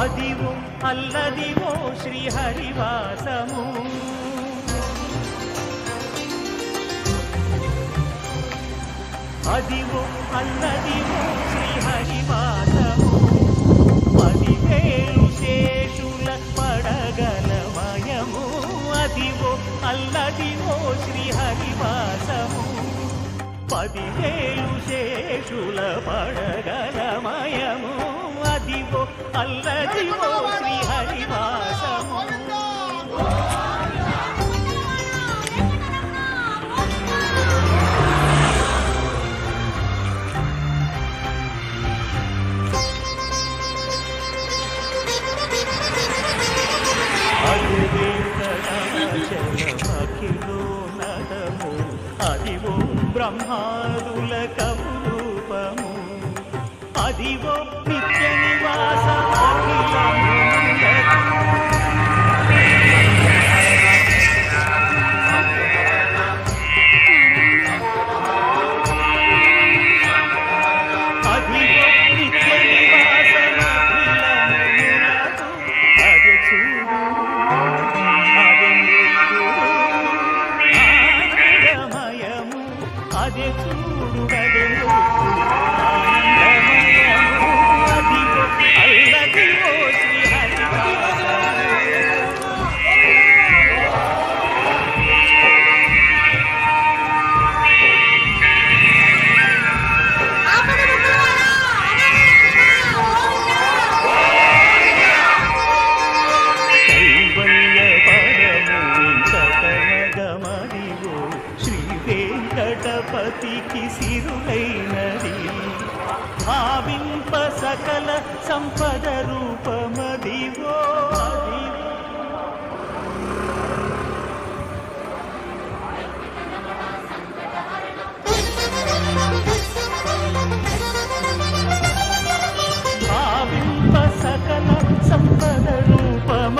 అదివో అల్లదివో శ్రీహరివాసము అదివో అల్లదివో శ్రీహరివాసము పదివేలు శేషుల పడగలమయము అదివో అల్లదివో శ్రీహరివాసము పదివేలు శేషుల పడగలమయము అదివో అల్లదివో శ్రీహరివాసము అఖిలో నదము అదివో బ్రహ్మాదుల కరూపము అదివో నిత్య నివాసమఖిలములకు అదివో నిత్య నివాసమఖిలములకు అది చూడు అదే చూడు ఆనందమయము అదివో అల్లదివో కైవల్య పరము సకలగమదివో శ్రీ వెంకటపతికి సిరులైనది భావింప సకల సంపద రూప